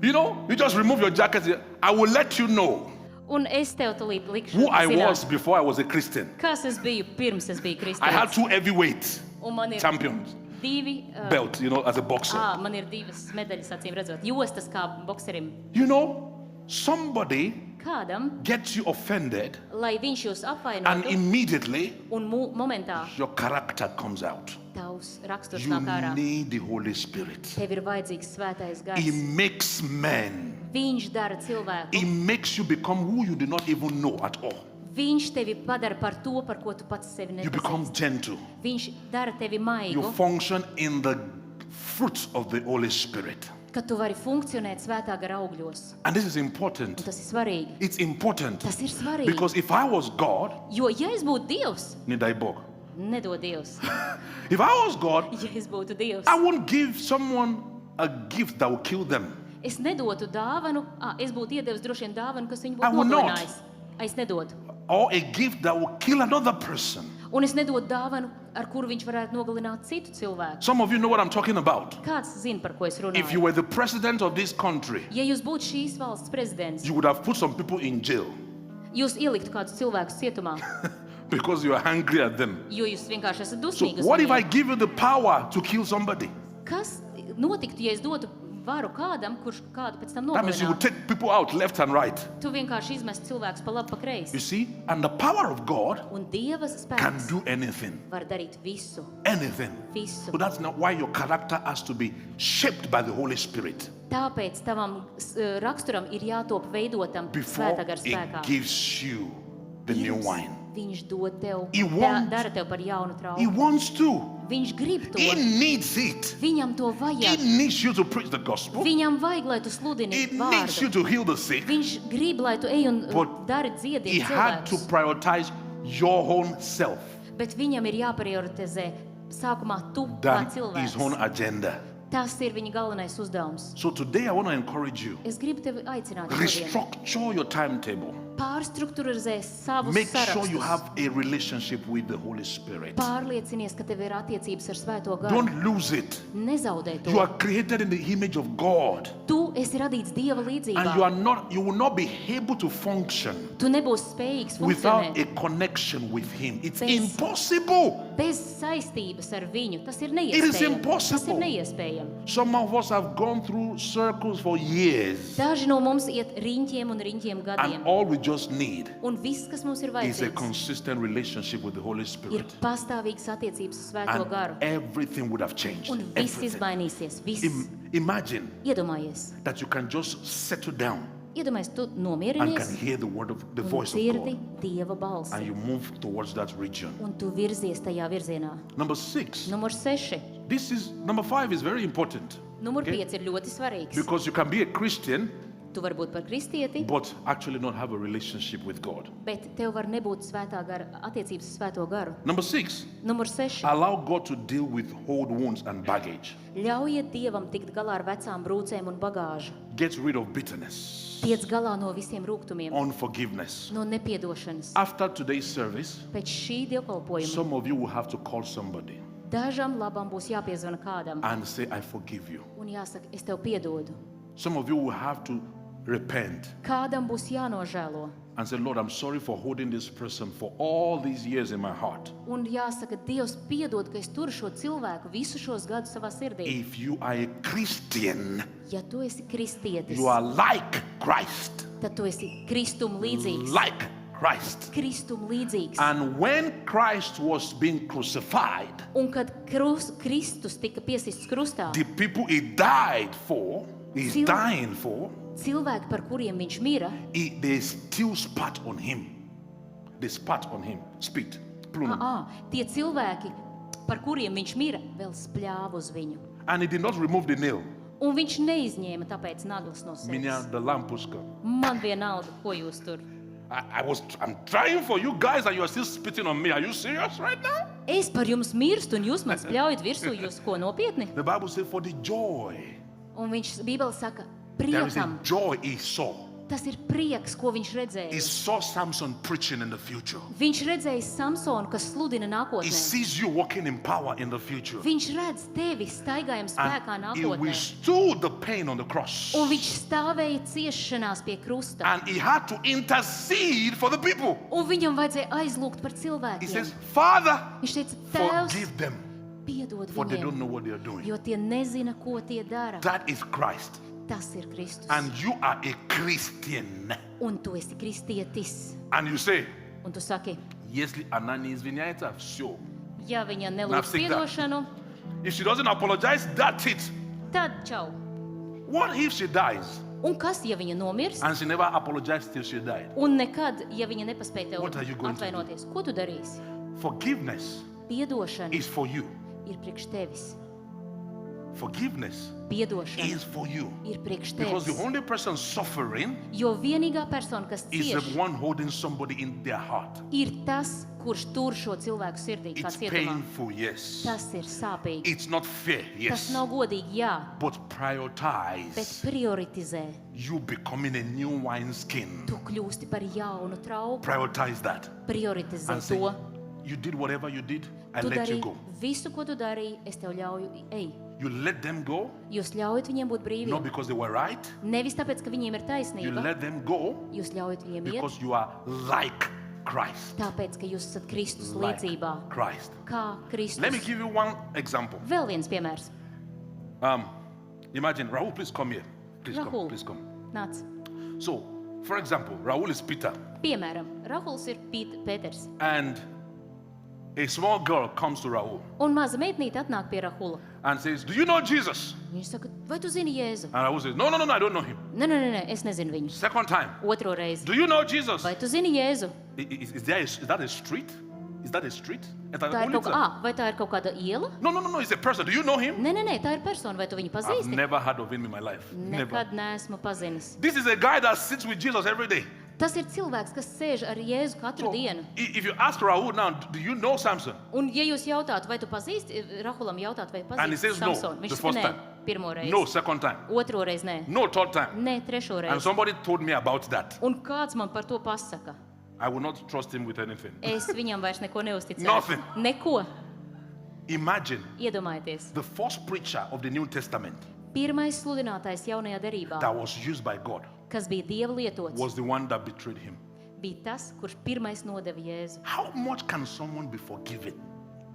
You know, you just remove your jacket. I will let you know Un es tev tūlīt likšu who I zināt, was before I was a Christian. kas es biju pirms es biju I had kristietis. 2 heavyweight Un man ir champions divi, belt, as a boxer. man ir divas medaļas, acīm redzot, jostas kā bokserim. You know, somebody Kādam, gets you offended lai viņš jūs and apvainotu, immediately un momentā your character comes out. tavs raksturs You nāk ārā. need the Holy Spirit. Tev ir vajadzīgs Svētais gars. He makes men. Viņš dara cilvēku. He makes you become who you do not even know at all. Viņš tevi padara par to, par ko tu pats sevi You become nepazīsti. gentle. Viņš dara tevi You maigu, function in the fruits of the Holy Spirit. ka tu vari funkcionēt Svētā gara augļos. And this is Un important. tas ir svarīgi. It's important Tas ir svarīgi. because if I was God, Jo, ja es būtu Dievs, Nidaibog. nedod Dievs. If I was God, Ja es būtu Dievs, I won't give someone a gift that will kill them. es nedotu dāvanu, es būtu iedevis droši vien dāvanu, kas viņu I būtu will not. nogalinājis. Es nedotu. Or a gift that will kill another person. Un es nedodu dāvanu, ar kuru viņš varētu nogalināt citu cilvēku. Some of you know what I'm talking about. Kāds zina, par ko es If you runāju? were the president of this country, Ja jūs būtu šīs valsts prezidents, you would have put some people in jail jūs ieliktu kādus cilvēkus cietumā, because you are angry at them. jo jūs vienkārši esat So dusmīgi uz what if I viņiem. give you the power to kill somebody? Kas notiktu, ja es dotu varu kādam, kurš kādu pēc tam That means you would nogalinātu? take people out left and right. Tu vienkārši izmest cilvēkus pa labi, pa You kreisi. see? And the power of God Un Dieva can spēks do anything. var darīt visu, Anything. visu. So that's not why your character has to be shaped by the Holy Spirit Tāpēc tavam raksturam ir jātop veidotam before svētā gara spēkā. it gives you the new Pirms wine. Viņš dod tev, He wants- dara tev par jaunu He trauku. wants to. Viņš grib to. He needs it. Viņam to He vajag. needs you to preach the gospel. Viņam vajag, lai tu sludini He needs you vārdu. to heal the sick. Viņš grib, lai tu ej un But dari He dziedīt had to cilvēkus. prioritize your own self Bet viņam ir jāprioritizē sākumā tu kā than his own cilvēks. agenda. Tas ir viņa galvenais uzdevums. So today I want to encourage you. Es gribu tevi aicināt šodien. Restructure your timetable. Pārstrukturizē savus Make sure you sarakstus. have a relationship with the Holy Spirit. Pārliecinies, ka tev ir attiecības ar Svēto garu. Don't lose it. Nezaudē You are to. created in the image of God, Tu esi radīts Dieva and līdzībā. you will not be able to function Tu nebūsi spējīgs without funkcionēt a connection with Him. It's Bez- impossible. bez saistības ar viņu. Tas ir It is neiespējami. Tas ir impossible. neiespējami. Some of us have gone through circles for years, Daži no mums iet riņķiem un riņķiem gadiem. and all we just need Un viss, kas mums ir is a vajadzīgs, consistent relationship with the Holy ir Spirit. pastāvīgas attiecības ar Svēto garu. And everything would have changed. Un viss Everything. izmainīsies. Viss. Imagine Iedomājies. that you can just settle down Iedomājies, tu and can nomierinies hear the word of the un voice of dzirdi God, Dieva and balsi. you move towards that region. Un tu virzies tajā virzienā. Number 6. Numur 6. Number 5 is very important, Numur Okay. 5 ir ļoti svarīgs. because you can be a Christian Tu vari būt par kristieti, but actually not have a relationship with God. bet tev var nebūt svētā gara attiecības ar Svēto garu. Number 6. Numur 6. Allow God to deal with old wounds and baggage. Ļaujiet Dievam tikt galā ar vecām brūcēm un bagāžu. Get rid of bitterness, Tiec galā no visiem rūgtumiem, unforgiveness. no nepiedošanas. After today's service, Pēc šī dievkalpojuma some of you will have to call somebody dažam labam būs jāpiezvana kādam and say, I forgive you. un jāsaka, es tev piedodu. Some of you will have to repent Kādam būs jānožēlo and say, Lord, I'm sorry for holding this person for all these years in my heart. un jāsaka, Dievs piedod, ka es turu šo cilvēku visu šos gadus savā sirdī. If you are a Christian, Ja tu esi kristietis, you are like Christ. tad tu esi Kristum līdzīgs. Like Christ. Kristum līdzīgs. And when Christ was being crucified, Un kad Kristus tika piesists krustā, the people he died for, he's Sil- dying for, cilvēki, par kuriem viņš mira, they still spat on him. They spat on him. Spit. Plural. tie cilvēki, par kuriem viņš mira, vēl spļāva uz viņu. And he did not remove the nail. Un viņš neizņēma tāpēc naglas no Minya sevis. the lampuska. Man vienalga, ko jūs tur. I'm trying for you guys and you are still spitting on me. Are you serious right now? Es par jums mirstu, un jūs man spļaujat virsū, jūs ko nopietni? The Bible says for the joy. Un viņš Bībele saka, There is a priekam, joy he saw. tas ir prieks, ko viņš He redzēja. saw Samson preaching in the future. Viņš redzēja Samsonu, kas sludina He nākotnē. sees you walking in power in the future. Viņš redz tevi staigājam spēkā And he nākotnē. withstood the pain on the cross. Un viņš stāvēja ciešanās pie krusta. And he had to intercede for the people. Un viņam vajadzēja aizlūgt par He cilvēkiem. says, Father, Viņš teica, Tēvs, forgive them, piedod for they don't know viņiem, what they are doing. jo tie nezina, ko tie dara. That is Christ. Tas ir Kristus. And you are a Christian. Un tu esi kristietis. And you say, Un tu saki, Если она не извиняется, все. ja viņa nelūdz Навсегда. piedošanu, If she doesn't apologize, that's it. tad čau. What if she dies Un kas, ja viņa nomirs? and she never apologized till she died? Un nekad, ja viņa nepaspēja tev What are you going to do? atvainoties, ko tu darīsi? Forgiveness Piedošana is for you. ir priekš tevis. Forgiveness Piedošana is for you. ir priekš Because the tevis. only person suffering Jo vienīgā persona, kas is the cieš, one holding somebody in their heart. ir tas, kurš tur šo cilvēku sirdī kā It's cietumā. painful, yes. Tas ir sāpīgi. It's not fair, Tas yes. nav godīgi, jā, But bet prioritize prioritizē. you becoming a new wineskin. Tu kļūsti par jaunu trauku. Prioritize that. Prioritizē And say, to. You did whatever you did, I Tu let you darīji go. visu, ko tu darīji, es tev ļauju, ej. You let them go, Jūs ļaujat viņiem būt not brīviem. because they were right. Nevis tāpēc, ka viņiem ir You taisnība. let them go Jūs ļaujat viņiem iet, because you are like Christ. tāpēc, ka jūs esat Kristus Like līdzībā. Christ. Kā Let me Kristus. give you one example. Vēl viens piemērs. Imagine, Rahul, please come here. Please come, Rahul. please come. Nāc. So, for example, Rahul is Peter, Piemēram, Rahuls ir Pēters. and a small girl comes to Rahul Un maza meitnīte atnāk pie Rahula. and says, "Do you know Jesus?" Viņš saka, vai tu zini Jēzu? And Rahul says, "No, no, no, no, I don't know him." Nē, es nezinu viņu. Second time, Otro reizi. "Do you know Jesus?" Vai tu zini Jēzu? Is that a street? Is that a street? Is that Tā ir kaut ulica? kā, vai tā ir kaut kāda iela? No, no, no, no, it's a person. Do you know him? Nē, tā ir persona, vai tu viņu I've pazīsti? never heard of him in my life. Never. Nekad neesmu pazinis. This is a guy that sits with Jesus every day. Tas ir cilvēks, kas sēž ar Jēzu katru So, dienu. if you ask Rahul now, do you know Samson? Un ja jūs jautātu, vai tu pazīsti, Rahulam jautāt, vai And he pazīsti says no, Samsonu, the viņš first saka, nē, time. pirmo reizi. No, second time. Otro reizi nē. No, third time. Nē, trešo And reizi. somebody told me about that. Un kāds man par to pasaka? I will not trust him with anything. Es viņam vairs neko neuzticēju. Nothing. Neko. Imagine Iedomājieties. the first preacher of the New Testament Pirmais sludinātājs jaunajā derībā, that was used by God kas bija Dieva lietots, was the one that betrayed him. bija tas, kurš pirmais nodeva Jēzu. How much can someone be forgiven?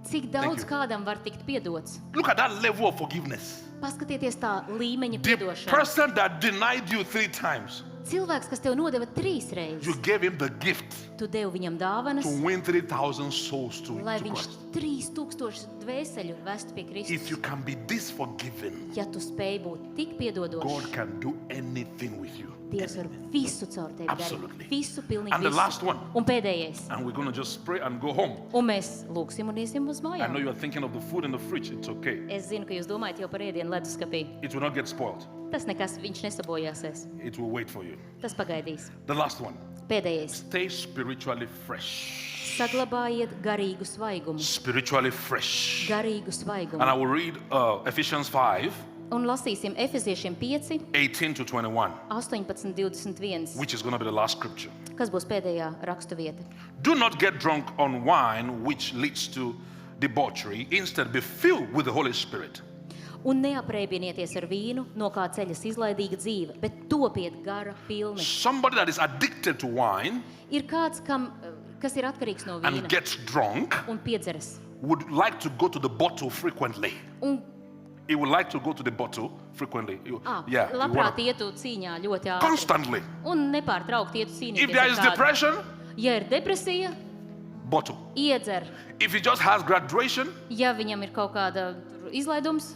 Cik Thank daudz you. kādam var tikt piedots? Look at that level of forgiveness. Paskatieties tā līmeņa The piedošana. person that denied you 3 times, Cilvēks, kas tev nodeva 3 reizes, you gave him the gift tu devi viņam dāvanas, to win 3,000 souls to lai viņš Christ. 3000 dvēseļu vestu pie If you Kristus. can be this forgiven, Ja tu spēj būt tik God piedodošs, can do anything with you. Dievs var visu caur tevi Absolutely. darīt. Visu, pilnīgi And the visu. last one. Un pēdējais. And we're going to just pray and go home. Un mēs lūgsim un iesim uz I know mājām. you are thinking of the food in the fridge. It's okay. Es zinu, ka jūs domājat jau par ēdienu leduskapī. It will not get spoiled. Tas nekas, viņš nesabojāsies. It will wait for you. Tas pagaidīs. The last one. Pēdējais. Stay spiritually fresh. Saglabājiet garīgu svaigumu. Spiritually fresh. Garīgu And svaigumu. I will read Ephesians 5, Un lasīsim Efeziešiem 5, 18 to 21, 18, 21, which is going to be the last scripture. kas būs pēdējā rakstu vieta. Do not get drunk on wine, which leads to debauchery. Instead, be filled with the Holy Spirit. Un neaprēķinieties ar vīnu, no kā ceļas izlaidīga dzīve, bet topiet gara pilni. Somebody that is addicted to wine Ir kāds, kas ir atkarīgs no and vīna gets drunk un piedzeras. would like to go to the bottle frequently. Un He would like to go to the bottle frequently. You labprāt wanna- ietu cīņā ļoti ātri. constantly. Un nepārtraukti ietu cīnīties. If there ar is kādu. depression, Ja ir depresija, bottle. iedzer. If he just has graduation, Ja viņam ir kaut kāda izlaidums,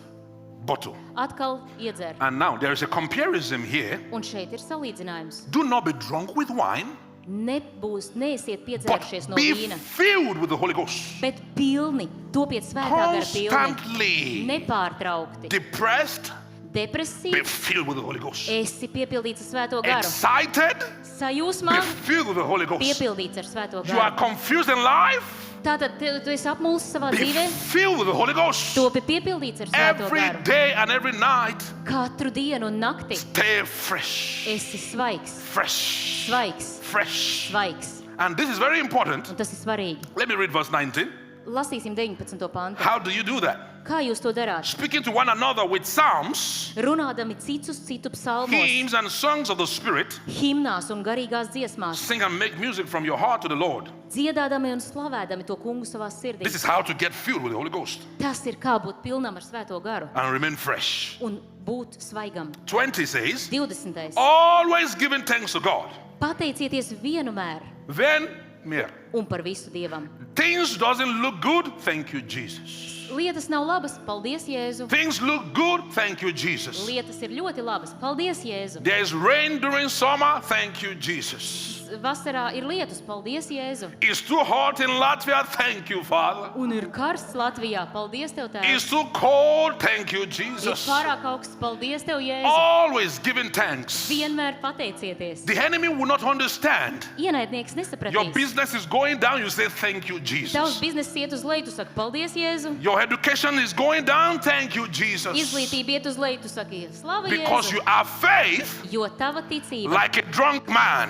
bottle. atkal iedzer. And now there is a comparison here. Un šeit ir salīdzinājums. Do not be drunk with wine, Neesiet but piedzērušies no be vīna, filled with the Holy Ghost. bet pilni, topiet svētā gara pilni. Constantly Nepārtraukti. depressed, be Depresija, filled with the Holy Ghost. esi piepildīts ar svēto garu. Excited, Sajūsmā, be filled with the Holy Ghost. piepildīts ar svēto You are garu. confused in life, Tātad tu esi apmulsis savā be dzīvē, filled with the Holy Ghost. topi piepildīts ar svēto Every garu. day and every night, Katru dienu un nakti stay fresh. esi svaigs, Fresh. svaigs, Fresh. svaigs. And this is very important. Un tas ir svarīgi. Let me read verse 19. Lasīsim 19. pantu. How do you do that? Kā jūs to darāt? Speaking to one another with psalms, Runādami citus citu psalmos, hymns, and songs of the Spirit, himnās un garīgās dziesmās, sing and make music from your heart to the Lord. dziedādami un slavēdami to kungu savā sirdī. This is how to get filled with the Holy Ghost Tas ir kā būt pilnam ar svēto garu and remain fresh. un būt svaigam. 20 says, 20. always giving thanks to God. Pateicieties vienmēr Then, mere. un par visu Dievam. Things doesn't look good, thank you, Jesus. Lietas nav labas, paldies Jēzu. Things look good, thank you, Jesus. Lietas ir ļoti labas, paldies Jēzu. There is rain during summer, thank you, Jesus. Vasarā ir lietus, paldies Jēzu. It's too hot in Latvia, thank you, Father. Un ir karsts Latvijā, paldies Tev, It's Tēvs. too cold, thank you, Ir Jesus. pārāk augsts, paldies Tev, Jēzu. Always giving thanks. Vienmēr pateicieties. The enemy will not understand. Ienaidnieks Your nesapratīs. business is going down, you say, thank you, Tavs Jesus. bizness iet uz leju, tu saki, paldies Jēzu. Your education is going down, thank you, Jesus. Izglītība iet uz leju, tu saki, slava Because Jēzu. you have faith Jo tava ticība, like a drunk man.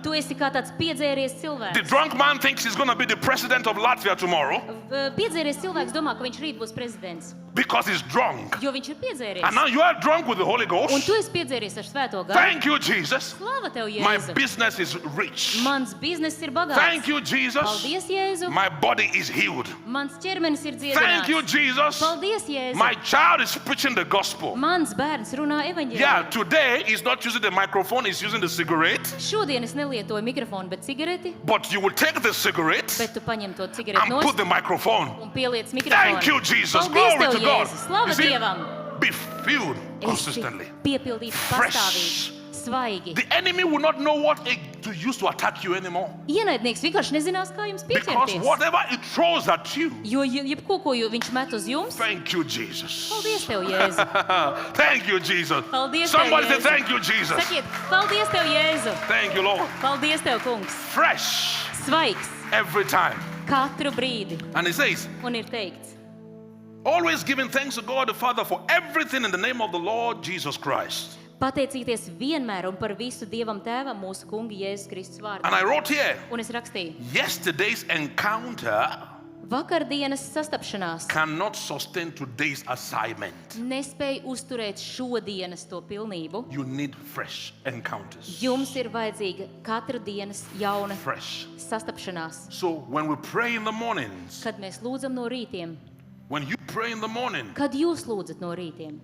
Tu esi kā tāds piedzēries The cilvēks. drunk man thinks he's going to be the president of Latvia tomorrow Piedzēries cilvēks domā, ka viņš rīt būs prezidents, because he's drunk. jo viņš ir piedzēries. And now you are drunk with the Holy Un Ghost. tu esi piedzēries ar Svēto garu. Thank you, Jesus. Slāva tev, My Jēzu. business is rich. Mans bizness ir bagāts. Thank you, Jesus. Paldies, Jēzu. My body is healed. Mans ķermenis ir Thank you, dziedināts. Jesus. Paldies, Jēzu. My child is preaching the gospel. Mans bērns runā evaņģēliju. Yeah, today he's not using the microphone, he's using the cigarette. Šodien es nelietoju mikrofonu, bet cigareti, But you will take the cigarette bet tu paņem to cigareti and put the nost microphone. un pieliec mikrofonu. Thank you, Jesus. Paldies Glory tev, to God. Jēzu. Slava You see, Dievam. be filled Esi consistently. piepildīts Fresh. pastāvīgi, svaigi. The enemy will not know what to use to attack you anymore. Ienaidnieks vienkārši nezinās, kā jums Because pieķerties. whatever it throws at you, Jo jebko, ko viņš met uz jums, thank you, Jesus. paldies tev, Jēzu. Thank you, Jesus. Paldies tev, Somebody say, Jēzu. thank you, Jesus. Sakiet, paldies tev, Jēzu. Thank you, Lord. Paldies tev, kungs. Fresh Svaigs every time. katru brīdi. And he says, Un ir teikts, always giving thanks to God the Father for everything in the name of the Lord Jesus Christ. pateicīties vienmēr un par visu Dievam Tēvam mūsu kunga Jēzus Kristus And vārdā. I wrote here, Un es rakstīju, yesterday's encounter vakardienas sastapšanās cannot sustain today's assignment. nespēja uzturēt šodienas to pilnību. You need fresh encounters. Jums ir vajadzīga katra dienas jauna Fresh. sastapšanās. So when we pray in the mornings, Kad mēs lūdzam no rītiem, when you pray in the morning, kad jūs lūdzat no rītiem,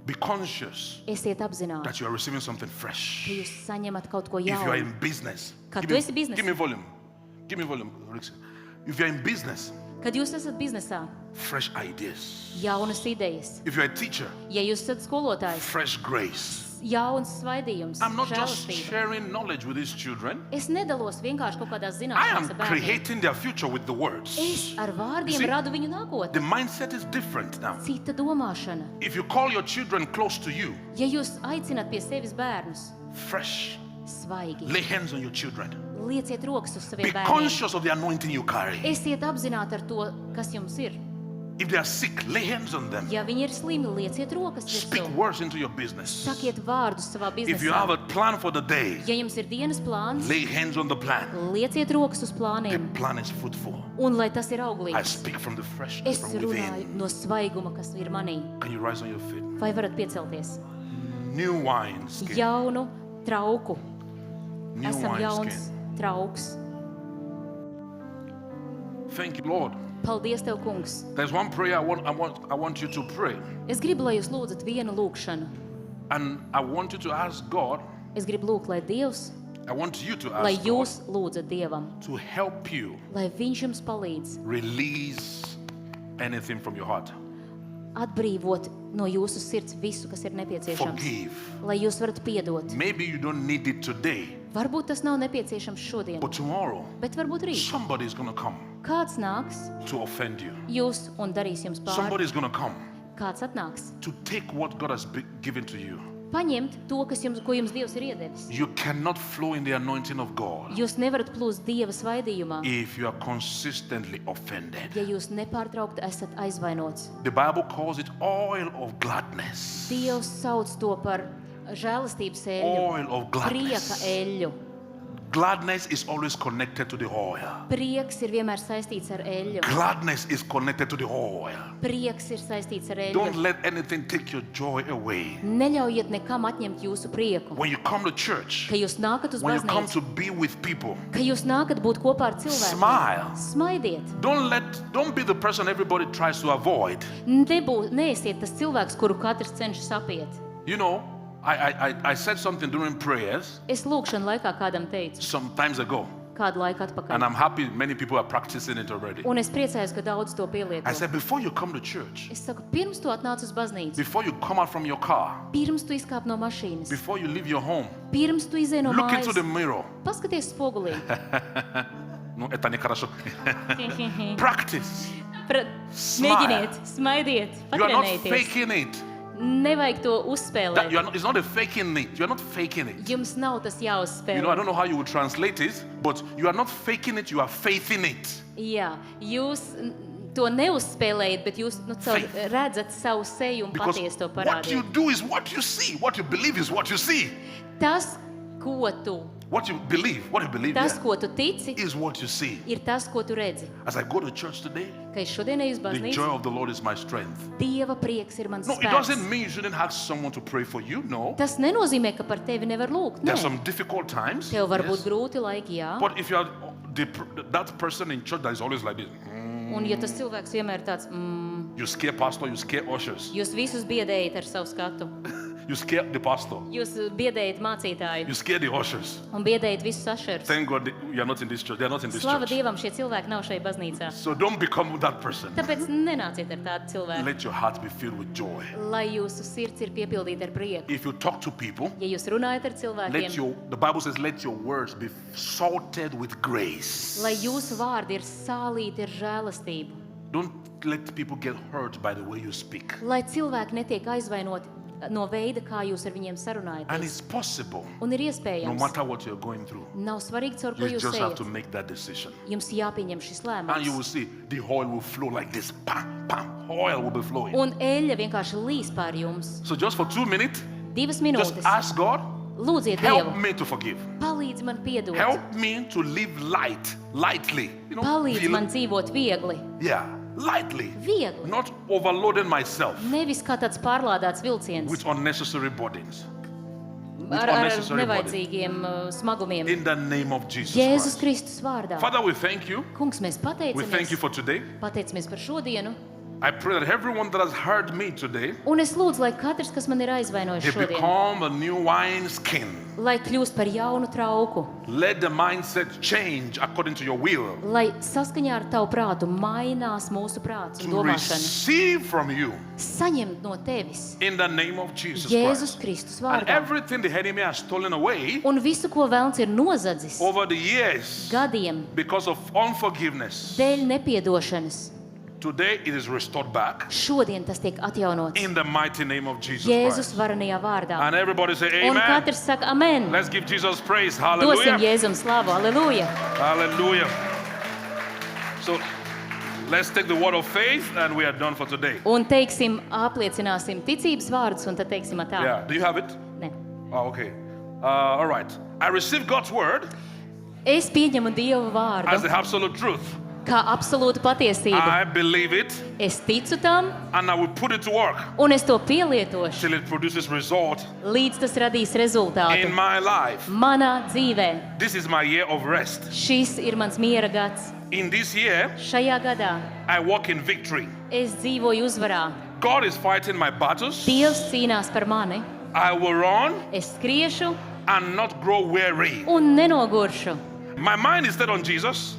be conscious esiet apzināti, that you are receiving something ka fresh. jūs saņemat kaut ko If you are jaunu. in business, Kad give tu me, esi biznesā. give me volume. Give me volume, Rix. If you are in business, Kad jūs esat biznesā, fresh ideas. jaunas idejas. If you are a teacher, Ja jūs esat skolotājs, fresh grace. jauns svaidījums, I'm not just žēlastība. sharing knowledge with these children. Es nedalos vienkārši kaut kādās I zināšanās am ar bērniem. creating their future with the words. Es ar You vārdiem see, radu viņu The nākotni. mindset is different now. Cita domāšana. If you call your children close to you, Ja jūs aicināt pie sevis bērnus, fresh, svaigi, lay hands on your children. lieciet rokas uz Be saviem bērniem. conscious of the anointing you carry. Esiet apzināti ar to, kas jums ir. If they are sick, lay hands on them. Ja viņi ir slimi, lieciet rokas Speak virsū. words into your business. Sakiet vārdus savā If you have biznesā. a plan for the day, Ja jums ir dienas plāns, lay hands on the plan. lieciet rokas uz The plāniem. plan is fruitful. Un lai tas ir I auglīgs. speak from the freshness Es from runāju within. no svaiguma, kas ir manī. Can you rise on your feet? Vai varat piecelties? New wine skin. Jaunu trauku. New Esam wine jauns skin. trauks. Thank you, Lord. Paldies tev, kungs. There's one prayer I want you to pray. Es gribu, lai jūs lūdzat vienu lūgšanu. And I want you to ask God, Es gribu lūgt, lai Dievs, I want you to lai ask God jūs lūdzat Dievam, to help you lai Viņš jums palīdz release anything from your heart. atbrīvot no jūsu sirds visu, kas ir nepieciešams. Forgive. Lai jūs varat piedot. Maybe you don't need it today, Varbūt tas nav nepieciešams šodien, but tomorrow bet varbūt rīt. somebody is going to come Kāds nāks to offend you. jūs un darīs jums pāri. Somebody is going to come Kāds atnāks to take what God has given to you. paņemt to, ko jums Dievs ir iedevis. You cannot flow in the anointing of God Jūs nevarat plūst Dieva svaidījumā, if you are consistently offended. ja jūs nepārtraukti esat aizvainots. The Bible calls it oil of gladness. Dievs sauc to par žēlastības eļļu, Oil of prieka gladness. eļļu. Gladness is always connected to the oil. Prieks ir vienmēr saistīts ar eļļu. Gladness is connected to the oil. Prieks ir saistīts ar Don't eļļu. let anything take your joy away. Neļaujiet nekam atņemt jūsu prieku. When you come to church, Ka jūs nākat uz when you come baznīcu, to be with people, ka jūs nākat būt kopā ar cilvēkiem. Smile. Smaidiet. don't be the person everybody tries to avoid. Neesiet tas cilvēks, kuru katrs cenšas apiet. You know, I said something during prayers Es lūkšanu laikā kādam teicu, some times ago, kādu laiku atpakaļ. and I'm happy many people are practicing it already. Un es priecājos, ka daudz to I pielieto. said, before you come to church, Es saku, pirms tu atnāc uz baznīcu, before you come out from your car, pirms tu izkāp no mašīnas, before you leave your home, pirms tu izej no look into the mājas, mirror. paskaties spogulī. No, это нехорошо. Practice. Smile. Mēģiniet, smaidiet, You are not patrenējieties. faking it. Nevajag to uzspēlēt. It's not a faking it. You are not faking it. Jums nav tas You know, I jāuzspēlē. don't know how you would translate it, but you are not faking it, you are faithing it. Jā, jūs to neuzspēlējat, bet jūs Faith. redzat savu seju un Because patiesi to what you parādāt. do is what you see. What you believe is what you see. Tas, Ko tu, What you believe tas, yeah, ko tu tici, is what you see. ir tas, ko tu redzi. As I go to church today, Ka es šodien eju uz the baznīcu, joy of the Lord is my strength. Dieva prieks ir mans No, it spēks. doesn't mean you shouldn't ask someone to pray for you. No. Tas nenozīmē, ka par tevi nevar lūgt. There are Nē. some difficult times. Tev var būt Yes. grūti laiki, jā. But if you are that person in church that is always like this, Un ja tas cilvēks vienmēr ir tāds, you scare pastor, you scare ushers, jūs visus biedējat ar savu skatu. you scare the pastor, Jūs biedējat mācītāju you scare the ushers. un biedējat visus ašerus. Thank God you are not in this church. They are not in this Slava church. Dievam, šie cilvēki nav šeit baznīcā. So don't become that person. Tāpēc nenāciet ar tādu cilvēku. Let your heart be filled with joy. Lai jūsu sirds ir piepildīta ar prieku. If you talk to people, Ja jūs runājat ar cilvēkiem, the Bible says, let your words be salted with grace. lai jūsu vārdi ir sālīti ar žēlastību. Don't let people get hurt by the way you speak. Lai cilvēki netiek aizvainoti no veida, kā jūs ar viņiem And sarunājaties. it's possible, Un ir no iespējams. matter what you're going through. Nav svarīgi, caur ko You jūs just have ejat. to make that decision. Jums jāpieņem šis And you will lēmums. see the oil will flow like this. Pam, pam. Oil will be flowing. Un eļļa vienkārši līs pār jums. So just for 2 minutes, 2 just minūtes. ask God, Lūdziet help Dievu. me to forgive. Palīdzi man piedot. Help me to live lightly. You know, Palīdzi man dzīvot viegli. yeah, lightly. Viegli. Not overloading myself Nevis kā tāds pārlādāts vilciens with unnecessary burdens. ar unnecessary nevajadzīgiem smagumiem. In the name of Jesus Jēzus Christ. Kristus vārdā. Father, we thank you. Kungs, mēs We thank you pateicamies. for today. Pateicamies par šodienu. I pray that everyone that has heard me today, Un es lūdzu, lai katrs, kas man ir aizvainojis they šodien, become a new wine skin. lai kļūst par jaunu trauku, Let the mindset change according to your will lai saskaņā ar tavu prātu mainās mūsu prāts un to domāšana. receive from you Saņemt no tevis in the name of Jesus Jēzus Christ. Kristus And vārdā. everything the enemy has stolen away Un visu, ko vēlns ir nozadzis over the years gadiem because of unforgiveness, dēļ nepiedošanas, today it is restored back šodien tas tiek atjaunots in the mighty name of Jesus Jēzus Christ. varenajā vārdā. And everybody say Un amen. katrs saka amen. Let's give Jesus praise. Dosim Hallelujah. Jēzum slavu. Aleluja. Hallelujah. So let's take the word of faith and we are done for today. Un teiksim, apliecināsim ticības vārdus un tad teiksim atā. Yeah, do you have it? Ne. Oh, okay. All right. I received God's word Es pieņemu Dieva as vārdu the absolute truth. kā absolūtu patiesību. I believe it Es ticu tam and I will put it to work un es to pielietošu, till it produces result līdz tas radīs rezultātu in my life. manā dzīvē. This is my year of rest. Šis ir mans miera gads. In this year, Šajā gadā I walk in victory. es dzīvoju uzvarā. God is fighting my battles. Dievs cīnās par mani. I will run Es skriešu and not grow weary. un nenoguršu. My mind is set on Jesus.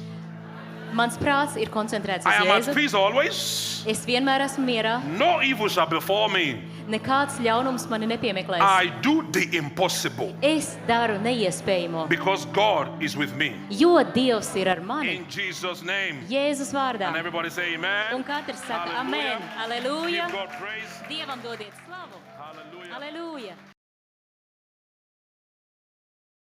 Mans prāts ir koncentrēts I am at uz Jēzu. peace always. Es vienmēr esmu mierā. No evil shall befall me. Nekāds ļaunums mani nepiemeklēs. I do the impossible Es daru neiespējamo, because God is with me. jo Dievs ir ar mani. In Jesus' name. Jēzus vārdā. And everybody say amen. Un katrs saka Hallelujah. amen. Aleluja. Give God praise. Dievam dodiet slavu. Hallelujah. Aleluja.